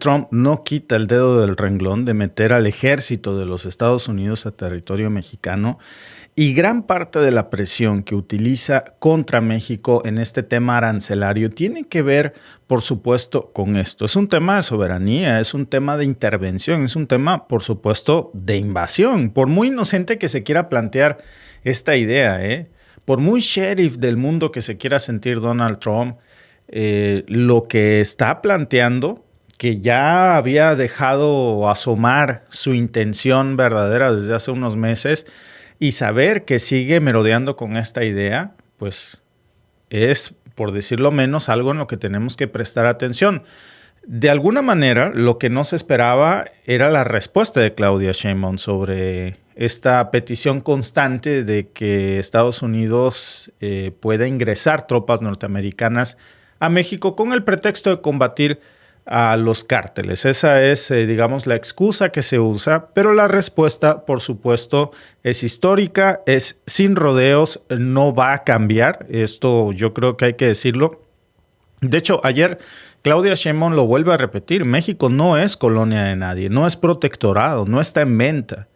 Trump no quita el dedo del renglón de meter al ejército de los Estados Unidos a territorio mexicano y gran parte de la presión que utiliza contra México en este tema arancelario tiene que ver, por supuesto, con esto. Es un tema de soberanía, es un tema de intervención, es un tema, por supuesto, de invasión. Por muy inocente que se quiera plantear esta idea, por muy sheriff del mundo que se quiera sentir Donald Trump, lo que está planteando, que ya había dejado asomar su intención verdadera desde hace unos meses, y saber que sigue merodeando con esta idea, pues es, por decirlo menos, algo en lo que tenemos que prestar atención. De alguna manera, lo que no se esperaba era la respuesta de Claudia Sheinbaum sobre esta petición constante de que Estados Unidos pueda ingresar tropas norteamericanas a México con el pretexto de combatir a los cárteles. Esa es, digamos, la excusa que se usa, pero la respuesta, por supuesto, es histórica, es sin rodeos, no va a cambiar. Esto yo creo que hay que decirlo. De hecho, ayer Claudia Sheinbaum lo vuelve a repetir. México no es colonia de nadie, no es protectorado, no está en venta.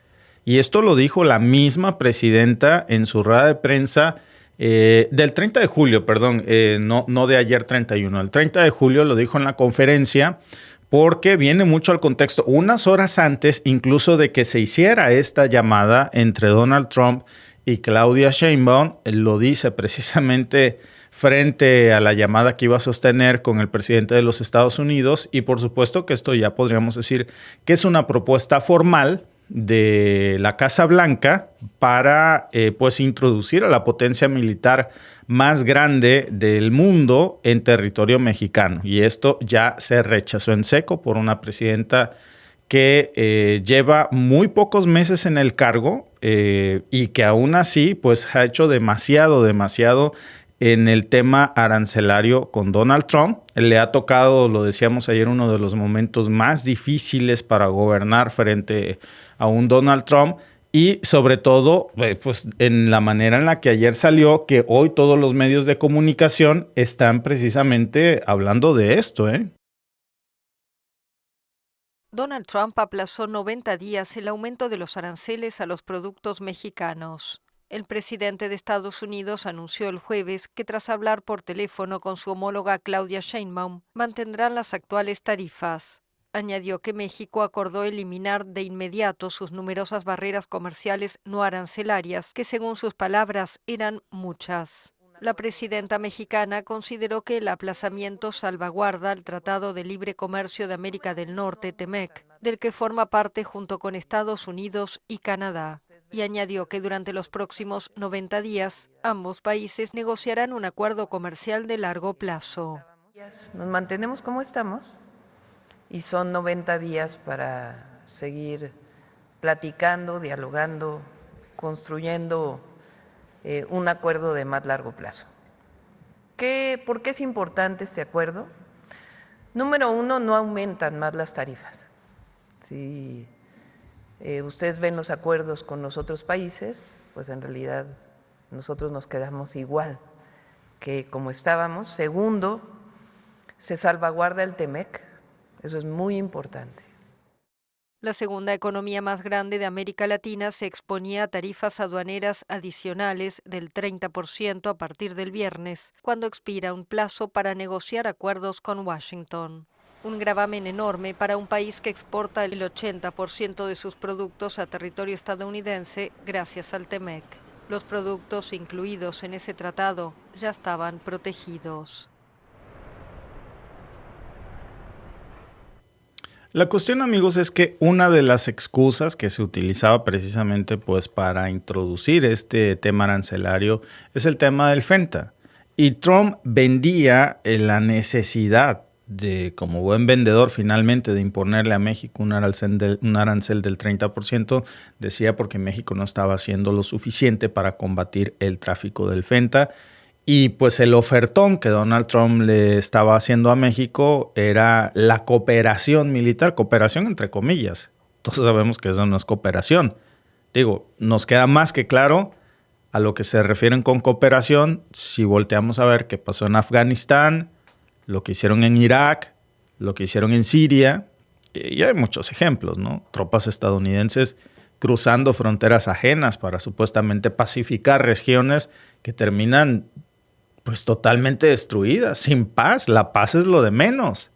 Y esto lo dijo la misma presidenta en su rueda de prensa del 30 de julio, perdón, no de ayer 31. El 30 de julio lo dijo en la conferencia porque viene mucho al contexto, unas horas antes incluso de que se hiciera esta llamada entre Donald Trump y Claudia Sheinbaum. Lo dice precisamente frente a la llamada que iba a sostener con el presidente de los Estados Unidos, y por supuesto que esto ya podríamos decir que es una propuesta formal de la Casa Blanca para pues introducir a la potencia militar más grande del mundo en territorio mexicano. Y esto ya se rechazó en seco por una presidenta que lleva muy pocos meses en el cargo y que aún así pues ha hecho demasiado en el tema arancelario con Donald Trump. Le ha tocado, lo decíamos ayer, uno de los momentos más difíciles para gobernar frente a un Donald Trump, y sobre todo pues en la manera en la que ayer salió, que hoy todos los medios de comunicación están precisamente hablando de esto. Donald Trump aplazó 90 días el aumento de los aranceles a los productos mexicanos. El presidente de Estados Unidos anunció el jueves que tras hablar por teléfono con su homóloga Claudia Sheinbaum, mantendrán las actuales tarifas. Añadió que México acordó eliminar de inmediato sus numerosas barreras comerciales no arancelarias, que según sus palabras eran muchas. La presidenta mexicana consideró que el aplazamiento salvaguarda el Tratado de Libre Comercio de América del Norte, TEMEC, del que forma parte junto con Estados Unidos y Canadá. Y añadió que durante los próximos 90 días, ambos países negociarán un acuerdo comercial de largo plazo. Nos mantenemos como estamos y son 90 días para seguir platicando, dialogando, construyendo un acuerdo de más largo plazo. ¿Por qué es importante este acuerdo? Número uno, no aumentan más las tarifas. Si ustedes ven los acuerdos con los otros países, pues en realidad nosotros nos quedamos igual que como estábamos. Segundo, se salvaguarda el TEMEC, eso es muy importante. La segunda economía más grande de América Latina se exponía a tarifas aduaneras adicionales del 30% a partir del viernes, cuando expira un plazo para negociar acuerdos con Washington. Un gravamen enorme para un país que exporta el 80% de sus productos a territorio estadounidense gracias al TEMEC. Los productos incluidos en ese tratado ya estaban protegidos. La cuestión, amigos, es que una de las excusas que se utilizaba precisamente pues para introducir este tema arancelario es el tema del FENTA. Y Trump vendía la necesidad de, como buen vendedor finalmente, de imponerle a México un arancel del 30%, decía porque México no estaba haciendo lo suficiente para combatir el tráfico del FENTA. Y pues el ofertón que Donald Trump le estaba haciendo a México era la cooperación militar, cooperación entre comillas. Todos sabemos que eso no es cooperación. Digo, nos queda más que claro a lo que se refieren con cooperación si volteamos a ver qué pasó en Afganistán, lo que hicieron en Irak, lo que hicieron en Siria, Y hay muchos ejemplos, ¿no? Tropas estadounidenses cruzando fronteras ajenas para supuestamente pacificar regiones que terminan pues totalmente destruidas, sin paz. La paz es lo de menos.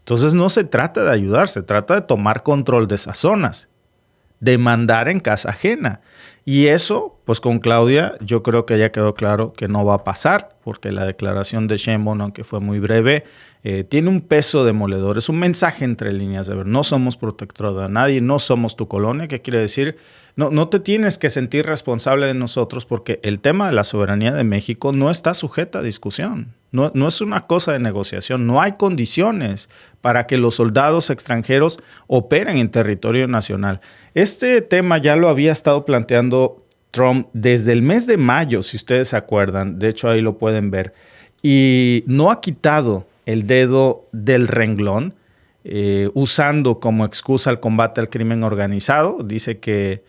Entonces no se trata de ayudar, se trata de tomar control de esas zonas, de mandar en casa ajena. Y eso, pues con Claudia, yo creo que ya quedó claro que no va a pasar, porque la declaración de Sheinbaum, aunque fue muy breve, tiene un peso demoledor. Es un mensaje entre líneas de ver, no somos protector de nadie, no somos tu colonia. ¿Qué quiere decir? No te tienes que sentir responsable de nosotros, porque el tema de la soberanía de México no está sujeta a discusión. No es una cosa de negociación. No hay condiciones para que los soldados extranjeros operen en territorio nacional. Este tema ya lo había estado planteando Trump desde el mes de mayo, si ustedes se acuerdan. De hecho, ahí lo pueden ver. Y no ha quitado el dedo del renglón, usando como excusa el combate al crimen organizado. Dice que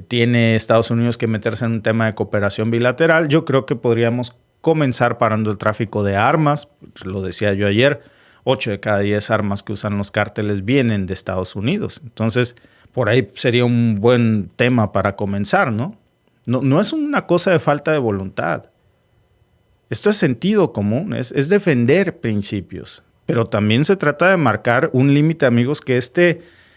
tiene Estados Unidos que meterse en un tema de cooperación bilateral. Yo creo que podríamos comenzar parando el tráfico de armas. Lo decía yo ayer, 8 de cada 10 armas que usan los cárteles vienen de Estados Unidos. Entonces, por ahí sería un buen tema para comenzar, ¿no? No es una cosa de falta de voluntad. Esto es sentido común, es defender principios. Pero también se trata de marcar un límite, amigos, que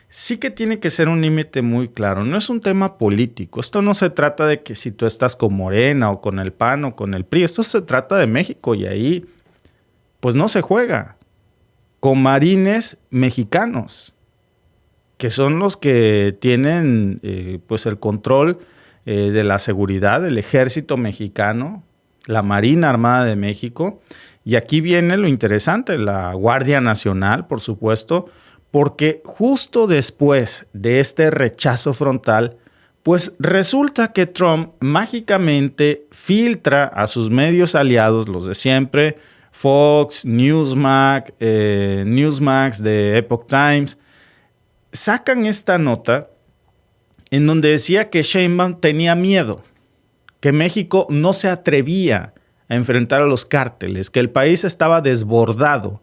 sí que tiene que ser un límite muy claro. No es un tema político. Esto no se trata de que si tú estás con Morena o con el PAN o con el PRI. Esto se trata de México y ahí pues no se juega. Con marines mexicanos, que son los que tienen pues el control de la seguridad del ejército mexicano, la Marina Armada de México. Y aquí viene lo interesante, la Guardia Nacional, por supuesto, porque justo después de este rechazo frontal, pues resulta que Trump mágicamente filtra a sus medios aliados, los de siempre, Fox, Newsmax de Epoch Times, sacan esta nota en donde decía que Sheinbaum tenía miedo, que México no se atrevía a enfrentar a los cárteles, que el país estaba desbordado.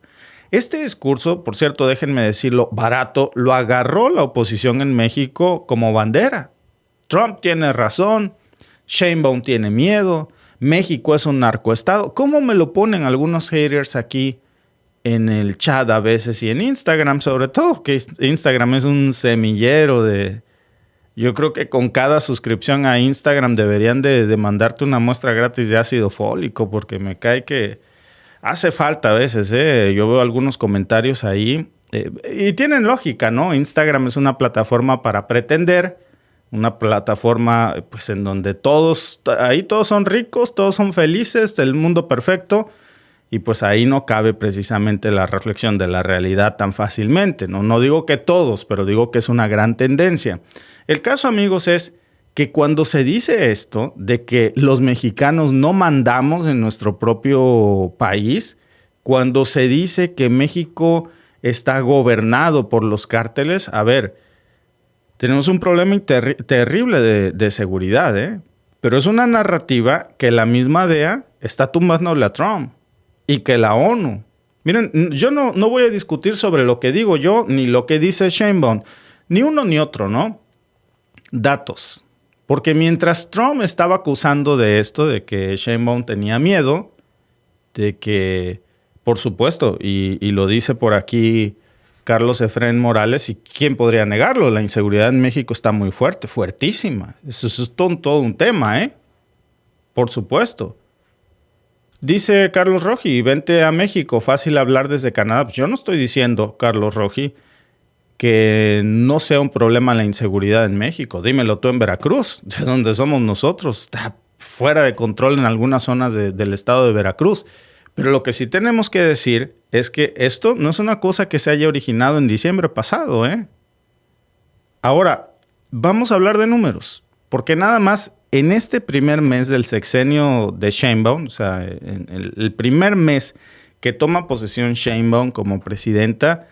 Este discurso, por cierto, déjenme decirlo, barato, lo agarró la oposición en México como bandera. Trump tiene razón, Sheinbaum tiene miedo, México es un narcoestado. ¿Cómo me lo ponen algunos haters aquí en el chat a veces y en Instagram sobre todo? Que Instagram es un semillero de... Yo creo que con cada suscripción a Instagram deberían de mandarte una muestra gratis de ácido fólico, porque me cae que hace falta a veces. Yo veo algunos comentarios ahí y tienen lógica, ¿no? Instagram es una plataforma para pretender, una plataforma pues en donde todos son ricos, todos son felices, el mundo perfecto, y pues ahí no cabe precisamente la reflexión de la realidad tan fácilmente. No digo que todos, pero digo que es una gran tendencia. El caso, amigos, es que cuando se dice esto de que los mexicanos no mandamos en nuestro propio país, cuando se dice que México está gobernado por los cárteles, a ver, tenemos un problema terrible de seguridad, pero es una narrativa que la misma DEA está tumbándole a Trump y que la ONU. Miren, yo no voy a discutir sobre lo que digo yo ni lo que dice Sheinbaum, ni uno ni otro, ¿no? Datos. Porque mientras Trump estaba acusando de esto, de que Sheinbaum tenía miedo, de que, por supuesto, y lo dice por aquí Carlos Efraín Morales, ¿y quién podría negarlo? La inseguridad en México está muy fuerte, fuertísima. Eso es todo un tema, por supuesto. Dice Carlos Roji, vente a México, fácil hablar desde Canadá. Pues yo no estoy diciendo, Carlos Roji, que no sea un problema la inseguridad en México. Dímelo tú en Veracruz, de donde somos nosotros. Está fuera de control en algunas zonas del estado de Veracruz. Pero lo que sí tenemos que decir es que esto no es una cosa que se haya originado en diciembre pasado, Ahora, vamos a hablar de números, porque nada más en este primer mes del sexenio de Sheinbaum, o sea, en el primer mes que toma posesión Sheinbaum como presidenta,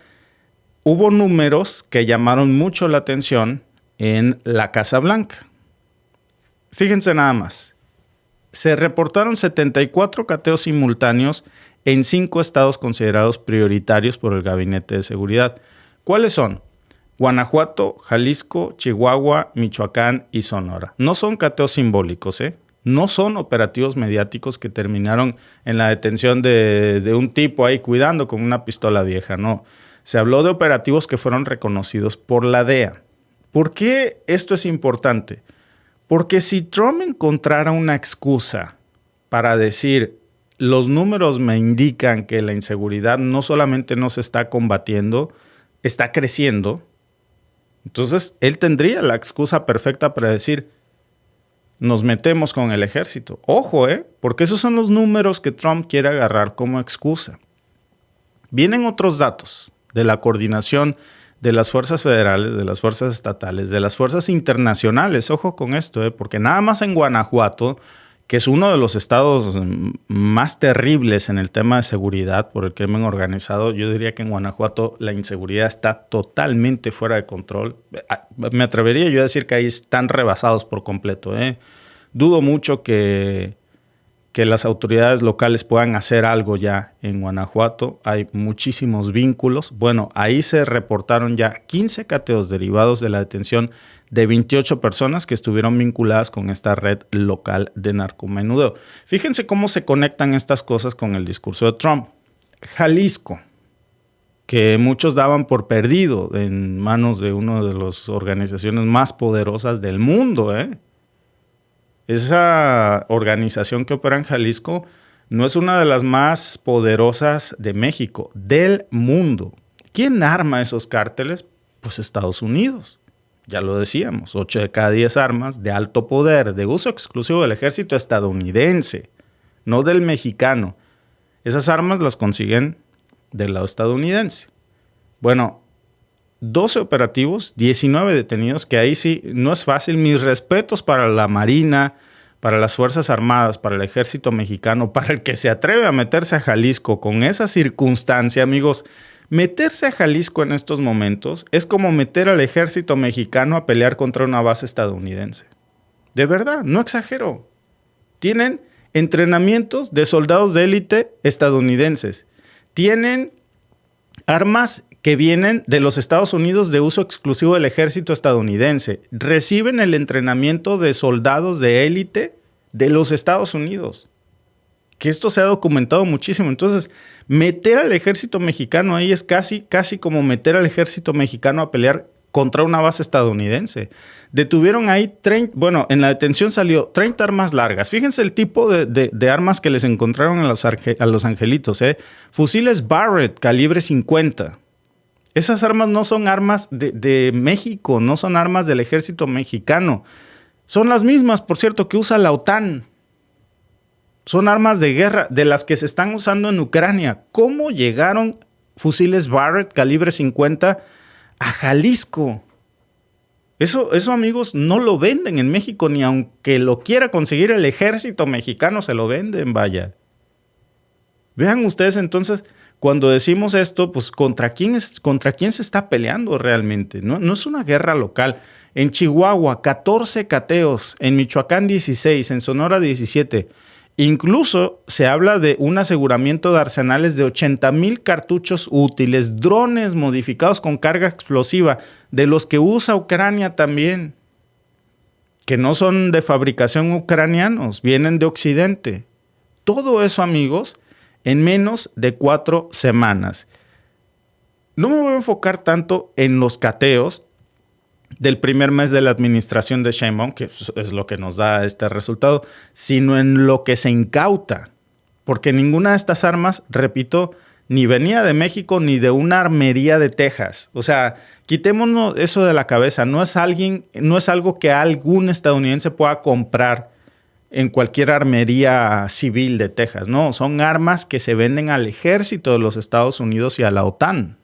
hubo números que llamaron mucho la atención en la Casa Blanca. Fíjense nada más. Se reportaron 74 cateos simultáneos en 5 estados considerados prioritarios por el Gabinete de Seguridad. ¿Cuáles son? Guanajuato, Jalisco, Chihuahua, Michoacán y Sonora. No son cateos simbólicos, no son operativos mediáticos que terminaron en la detención de un tipo ahí cuidando con una pistola vieja, no. Se habló de operativos que fueron reconocidos por la DEA. ¿Por qué esto es importante? Porque si Trump encontrara una excusa para decir, los números me indican que la inseguridad no solamente no se está combatiendo, está creciendo, entonces él tendría la excusa perfecta para decir, nos metemos con el ejército. Ojo, porque esos son los números que Trump quiere agarrar como excusa. Vienen otros datos de la coordinación de las fuerzas federales, de las fuerzas estatales, de las fuerzas internacionales. Ojo con esto, porque nada más en Guanajuato, que es uno de los estados más terribles en el tema de seguridad por el crimen organizado, yo diría que en Guanajuato la inseguridad está totalmente fuera de control. Me atrevería yo a decir que ahí están rebasados por completo. Dudo mucho que las autoridades locales puedan hacer algo ya en Guanajuato. Hay muchísimos vínculos. Bueno, ahí se reportaron ya 15 cateos derivados de la detención de 28 personas que estuvieron vinculadas con esta red local de narcomenudeo. Fíjense cómo se conectan estas cosas con el discurso de Trump. Jalisco, que muchos daban por perdido en manos de una de las organizaciones más poderosas del mundo, Esa organización que opera en Jalisco no es una de las más poderosas de México, del mundo. ¿Quién arma esos cárteles? Pues Estados Unidos. Ya lo decíamos, 8 de cada 10 armas de alto poder, de uso exclusivo del ejército estadounidense, no del mexicano. Esas armas las consiguen del lado estadounidense. Bueno, 12 operativos, 19 detenidos, que ahí sí no es fácil. Mis respetos para la Marina, para las Fuerzas Armadas, para el Ejército Mexicano, para el que se atreve a meterse a Jalisco con esa circunstancia, amigos. Meterse a Jalisco en estos momentos es como meter al Ejército Mexicano a pelear contra una base estadounidense. De verdad, no exagero. Tienen entrenamientos de soldados de élite estadounidenses. Tienen armas que vienen de los Estados Unidos de uso exclusivo del ejército estadounidense. Reciben el entrenamiento de soldados de élite de los Estados Unidos. Que esto se ha documentado muchísimo. Entonces, meter al ejército mexicano ahí es casi como meter al ejército mexicano a pelear contra una base estadounidense. Detuvieron ahí, en la detención salió 30 armas largas. Fíjense el tipo de armas que les encontraron a los angelitos. Fusiles Barrett, calibre 50. Esas armas no son armas de México, no son armas del ejército mexicano. Son las mismas, por cierto, que usa la OTAN. Son armas de guerra de las que se están usando en Ucrania. ¿Cómo llegaron fusiles Barrett calibre 50 a Jalisco? Eso, amigos, no lo venden en México, ni aunque lo quiera conseguir el ejército mexicano, se lo venden, vaya. Vean ustedes entonces, cuando decimos esto, pues ¿contra quién se está peleando realmente? No es una guerra local. En Chihuahua, 14 cateos. En Michoacán, 16. En Sonora, 17. Incluso se habla de un aseguramiento de arsenales de 80,000 cartuchos útiles, drones modificados con carga explosiva, de los que usa Ucrania también, que no son de fabricación ucranianos, vienen de Occidente. Todo eso, amigos, en menos de 4 semanas. No me voy a enfocar tanto en los cateos del primer mes de la administración de Sheinbaum, que es lo que nos da este resultado, sino en lo que se incauta. Porque ninguna de estas armas, repito, ni venía de México ni de una armería de Texas. O sea, quitémonos eso de la cabeza. No es algo que algún estadounidense pueda comprar en cualquier armería civil de Texas. No, son armas que se venden al ejército de los Estados Unidos y a la OTAN.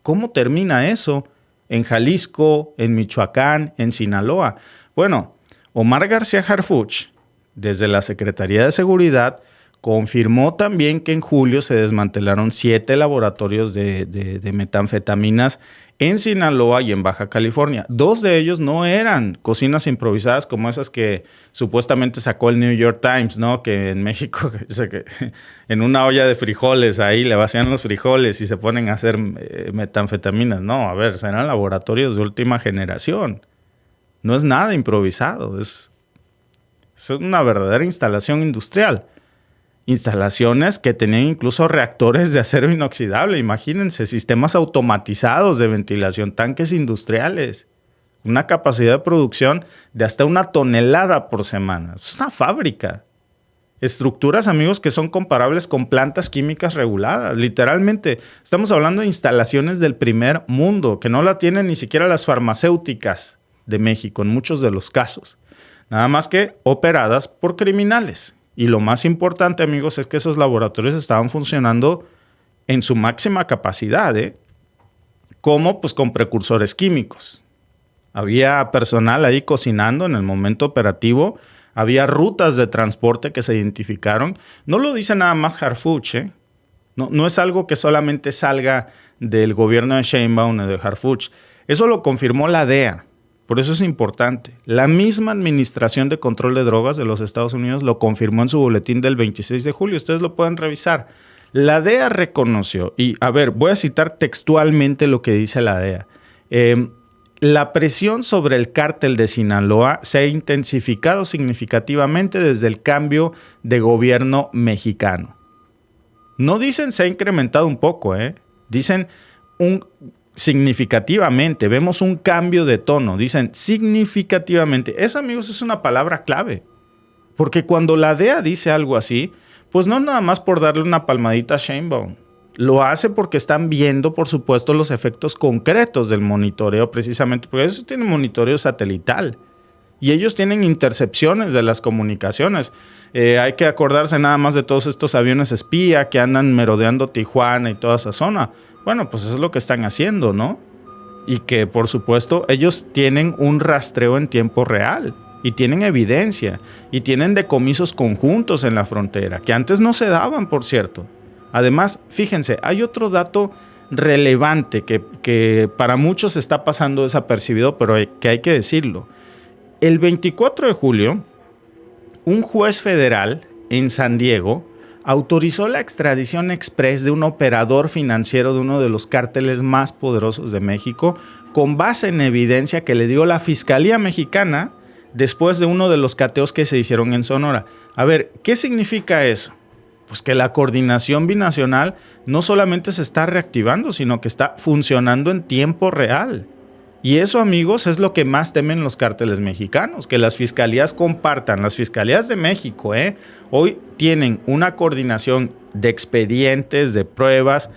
¿Cómo termina eso? En Jalisco, en Michoacán, en Sinaloa. Bueno, Omar García Harfuch, desde la Secretaría de Seguridad, confirmó también que en julio se desmantelaron 7 laboratorios de metanfetaminas en Sinaloa y en Baja California. 2 de ellos no eran cocinas improvisadas como esas que supuestamente sacó el New York Times, ¿no? Que en México, en una olla de frijoles, ahí le vacían los frijoles y se ponen a hacer metanfetaminas. No, a ver, eran laboratorios de última generación. No es nada improvisado, es una verdadera instalación industrial. Instalaciones que tenían incluso reactores de acero inoxidable, imagínense, sistemas automatizados de ventilación, tanques industriales, una capacidad de producción de hasta 1 tonelada por semana. Es una fábrica. Estructuras, amigos, que son comparables con plantas químicas reguladas. Literalmente, estamos hablando de instalaciones del primer mundo, que no la tienen ni siquiera las farmacéuticas de México en muchos de los casos. Nada más que operadas por criminales. Y lo más importante, amigos, es que esos laboratorios estaban funcionando en su máxima capacidad, como pues con precursores químicos. Había personal ahí cocinando en el momento operativo, había rutas de transporte que se identificaron. No lo dice nada más Harfuch, no es algo que solamente salga del gobierno de Sheinbaum o de Harfuch. Eso lo confirmó la DEA. Por eso es importante. La misma Administración de Control de Drogas de los Estados Unidos lo confirmó en su boletín del 26 de julio. Ustedes lo pueden revisar. La DEA reconoció, y a ver, voy a citar textualmente lo que dice la DEA. La presión sobre el cártel de Sinaloa se ha intensificado significativamente desde el cambio de gobierno mexicano. No dicen se ha incrementado un poco, dicen significativamente, vemos un cambio de tono, dicen significativamente. Esa, amigos, es una palabra clave, porque cuando la DEA dice algo así, pues no nada más por darle una palmadita a Sheinbaum, lo hace porque están viendo, por supuesto, los efectos concretos del monitoreo, precisamente porque eso tiene monitoreo satelital y ellos tienen intercepciones de las comunicaciones. Hay que acordarse nada más de todos estos aviones espía que andan merodeando Tijuana y toda esa zona. Bueno, pues eso es lo que están haciendo, ¿no? Y que, por supuesto, ellos tienen un rastreo en tiempo real y tienen evidencia y tienen decomisos conjuntos en la frontera, que antes no se daban, por cierto. Además, fíjense, hay otro dato relevante que para muchos está pasando desapercibido, pero que hay que decirlo. El 24 de julio, un juez federal en San Diego autorizó la extradición express de un operador financiero de uno de los cárteles más poderosos de México, con base en evidencia que le dio la Fiscalía Mexicana después de uno de los cateos que se hicieron en Sonora. A ver, ¿qué significa eso? Pues que la coordinación binacional no solamente se está reactivando, sino que está funcionando en tiempo real. Y eso, amigos, es lo que más temen los cárteles mexicanos, que las fiscalías compartan. Las fiscalías de México, hoy tienen una coordinación de expedientes, de pruebas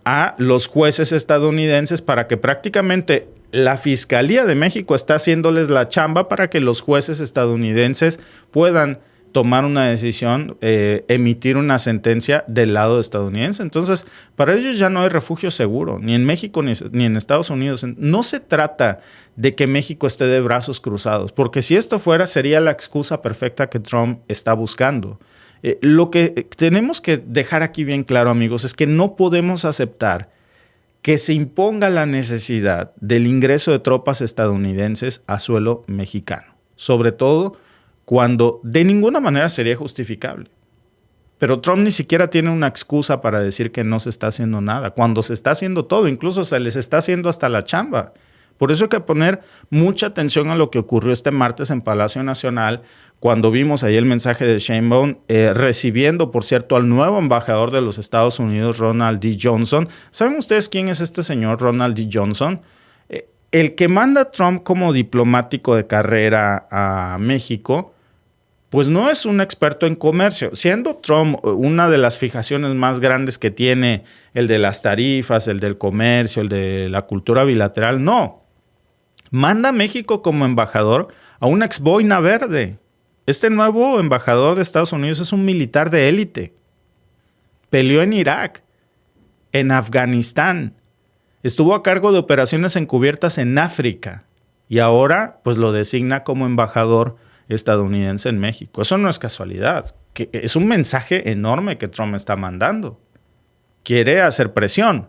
a los jueces estadounidenses para que prácticamente la Fiscalía de México está haciéndoles la chamba para que los jueces estadounidenses puedan tomar una decisión, emitir una sentencia del lado estadounidense. Entonces, para ellos ya no hay refugio seguro, ni en México ni en Estados Unidos. No se trata de que México esté de brazos cruzados, porque si esto fuera, sería la excusa perfecta que Trump está buscando. Lo que tenemos que dejar aquí bien claro, amigos, es que no podemos aceptar que se imponga la necesidad del ingreso de tropas estadounidenses a suelo mexicano, sobre todo cuando de ninguna manera sería justificable. Pero Trump ni siquiera tiene una excusa para decir que no se está haciendo nada, cuando se está haciendo todo, incluso se les está haciendo hasta la chamba. Por eso hay que poner mucha atención a lo que ocurrió este martes en Palacio Nacional, cuando vimos ahí el mensaje de Sheinbaum, recibiendo, por cierto, al nuevo embajador de los Estados Unidos, Ronald D. Johnson. ¿Saben ustedes quién es este señor Ronald D. Johnson? El que manda a Trump como diplomático de carrera a México, pues no es un experto en comercio. Siendo Trump una de las fijaciones más grandes que tiene, el de las tarifas, el del comercio, el de la cultura bilateral, no. Manda a México como embajador a una ex boina verde. Este nuevo embajador de Estados Unidos es un militar de élite. Peleó en Irak, en Afganistán. Estuvo a cargo de operaciones encubiertas en África. Y ahora, pues lo designa como embajador estadounidense en México. Eso no es casualidad. que es un mensaje enorme que Trump está mandando. Quiere hacer presión.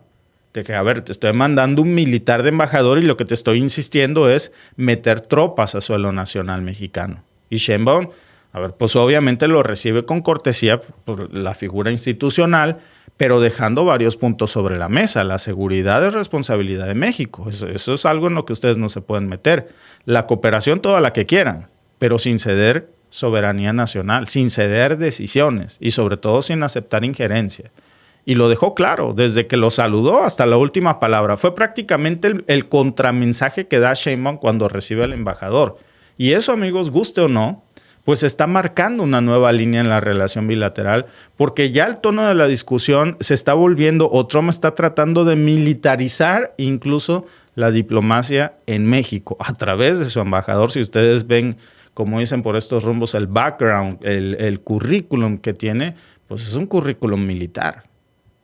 De que, a ver, te estoy mandando un militar de embajador y lo que te estoy insistiendo es meter tropas a suelo nacional mexicano. Y Sheinbaum, a ver, pues obviamente lo recibe con cortesía por la figura institucional, pero dejando varios puntos sobre la mesa. La seguridad es responsabilidad de México. Eso es algo en lo que ustedes no se pueden meter. La cooperación toda la que quieran, pero sin ceder soberanía nacional, sin ceder decisiones y sobre todo sin aceptar injerencia. Y lo dejó claro, desde que lo saludó hasta la última palabra. Fue prácticamente el contramensaje que da Sheinbaum cuando recibe al embajador. Y eso, amigos, guste o no, pues está marcando una nueva línea en la relación bilateral, porque ya el tono de la discusión se está volviendo, o Trump está tratando de militarizar incluso la diplomacia en México, a través de su embajador. Si ustedes ven, como dicen por estos rumbos, el background, el currículum que tiene, pues es un currículum militar.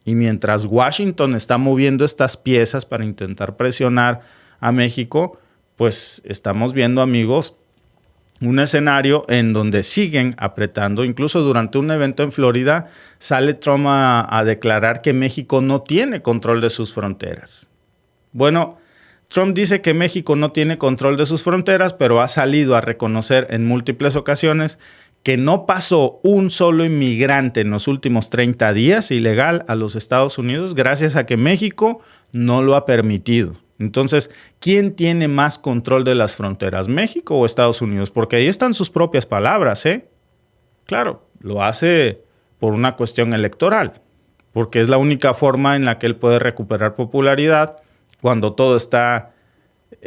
Y mientras Washington está moviendo estas piezas para intentar presionar a México, pues estamos viendo, amigos, un escenario en donde siguen apretando. Incluso durante un evento en Florida sale Trump a declarar que México no tiene control de sus fronteras. Bueno, Trump dice que México no tiene control de sus fronteras, pero ha salido a reconocer en múltiples ocasiones que no pasó un solo inmigrante en los últimos 30 días ilegal a los Estados Unidos gracias a que México no lo ha permitido. Entonces, ¿quién tiene más control de las fronteras, México o Estados Unidos? Porque ahí están sus propias palabras, ¿eh? Claro, lo hace por una cuestión electoral, porque es la única forma en la que él puede recuperar popularidad cuando todo está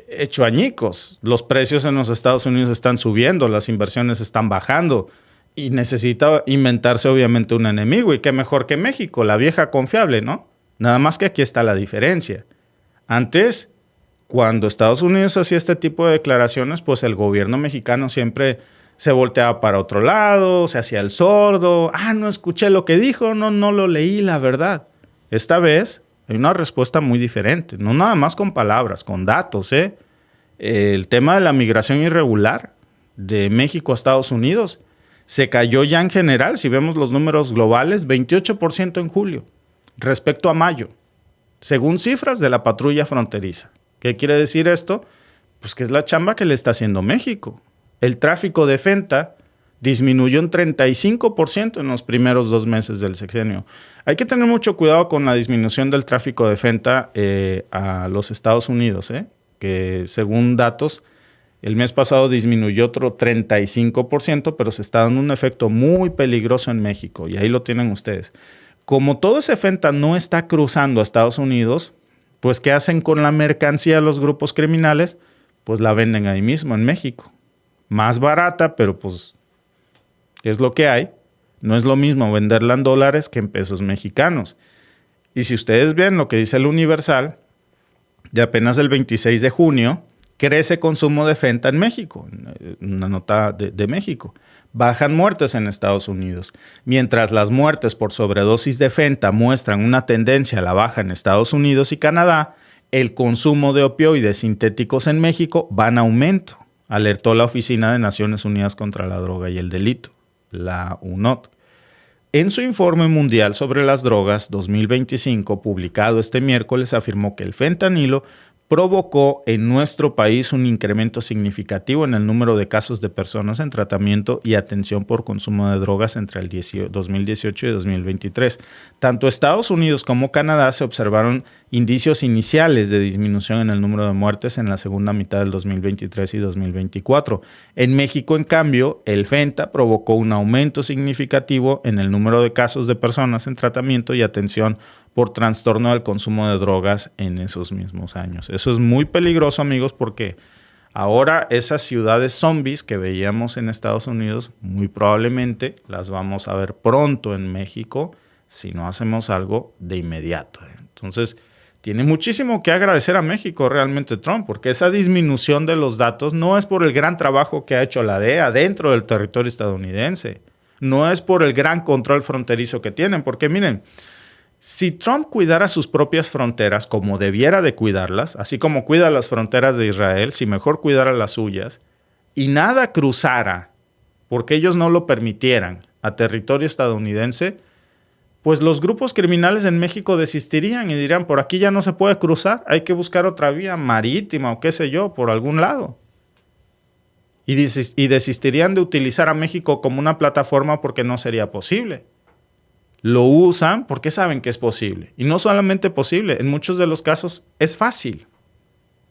hecho añicos. Los precios en los Estados Unidos están subiendo, las inversiones están bajando y necesita inventarse obviamente un enemigo. Y qué mejor que México, la vieja confiable, ¿no? Nada más que aquí está la diferencia. Antes, cuando Estados Unidos hacía este tipo de declaraciones, pues el gobierno mexicano siempre se volteaba para otro lado, se hacía el sordo. No escuché lo que dijo, no lo leí, la verdad. Esta vez hay una respuesta muy diferente, no nada más con palabras, con datos, ¿eh? El tema de la migración irregular de México a Estados Unidos se cayó ya en general, si vemos los números globales, 28% en julio respecto a mayo, según cifras de la patrulla fronteriza. ¿Qué quiere decir esto? Pues que es la chamba que le está haciendo México. El tráfico de fenta disminuyó en 35% en los primeros 2 meses del sexenio. Hay que tener mucho cuidado con la disminución del tráfico de fenta a los Estados Unidos, que según datos, el mes pasado disminuyó otro 35%, pero se está dando un efecto muy peligroso en México, y ahí lo tienen ustedes. Como todo ese fenta no está cruzando a Estados Unidos, pues ¿qué hacen con la mercancía los grupos criminales? Pues la venden ahí mismo, en México. Más barata, pero pues es lo que hay. No es lo mismo venderla en dólares que en pesos mexicanos. Y si ustedes ven lo que dice el Universal, de apenas el 26 de junio, crece consumo de fenta en México, una nota de México. Bajan muertes en Estados Unidos. Mientras las muertes por sobredosis de fenta muestran una tendencia a la baja en Estados Unidos y Canadá, el consumo de opioides sintéticos en México va en aumento, alertó la Oficina de Naciones Unidas contra la Droga y el Delito, la UNODC. En su informe mundial sobre las drogas 2025, publicado este miércoles, afirmó que el fentanilo provocó en nuestro país un incremento significativo en el número de casos de personas en tratamiento y atención por consumo de drogas entre el 2018 y 2023. Tanto Estados Unidos como Canadá se observaron indicios iniciales de disminución en el número de muertes en la segunda mitad del 2023 y 2024. En México, en cambio, el fenta provocó un aumento significativo en el número de casos de personas en tratamiento y atención por trastorno del consumo de drogas en esos mismos años. Eso es muy peligroso, amigos, porque ahora esas ciudades zombies que veíamos en Estados Unidos, muy probablemente las vamos a ver pronto en México si no hacemos algo de inmediato. Entonces, tiene muchísimo que agradecer a México realmente Trump, porque esa disminución de los datos no es por el gran trabajo que ha hecho la DEA dentro del territorio estadounidense, no es por el gran control fronterizo que tienen, porque miren, si Trump cuidara sus propias fronteras como debiera de cuidarlas, así como cuida las fronteras de Israel, si mejor cuidara las suyas, y nada cruzara porque ellos no lo permitieran a territorio estadounidense, pues los grupos criminales en México desistirían y dirían, por aquí ya no se puede cruzar, hay que buscar otra vía marítima o qué sé yo, por algún lado. Y desistirían de utilizar a México como una plataforma porque no sería posible. Lo usan porque saben que es posible. Y no solamente posible, en muchos de los casos es fácil.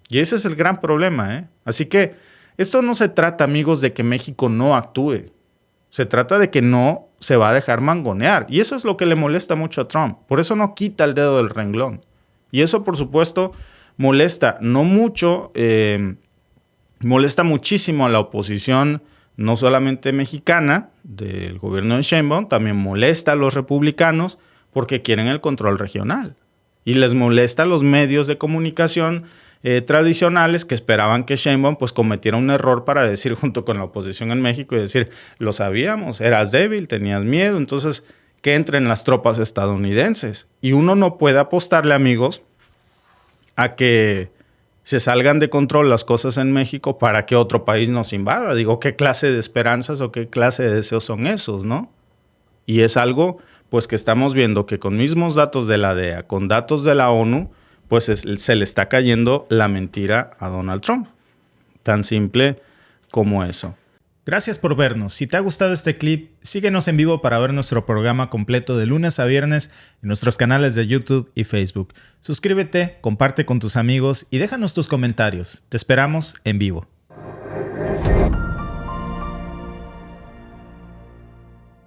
Y ese es el gran problema, ¿eh? Así que esto no se trata, amigos, de que México no actúe. Se trata de que no se va a dejar mangonear. Y eso es lo que le molesta mucho a Trump. Por eso no quita el dedo del renglón. Y eso, por supuesto, molesta no mucho, molesta muchísimo a la oposición, no solamente mexicana, del gobierno de Sheinbaum, también molesta a los republicanos porque quieren el control regional. Y les molesta a los medios de comunicación tradicionales que esperaban que Sheinbaum pues cometiera un error para decir junto con la oposición en México y decir, lo sabíamos, eras débil, tenías miedo, entonces que entren las tropas estadounidenses. Y uno no puede apostarle, amigos, a que se salgan de control las cosas en México para que otro país nos invada. Digo, ¿qué clase de esperanzas o qué clase de deseos son esos, no? Y es algo pues que estamos viendo que con mismos datos de la DEA, con datos de la ONU, pues se le está cayendo la mentira a Donald Trump. Tan simple como eso. Gracias por vernos. Si te ha gustado este clip, síguenos en vivo para ver nuestro programa completo de lunes a viernes en nuestros canales de YouTube y Facebook. Suscríbete, comparte con tus amigos y déjanos tus comentarios. Te esperamos en vivo.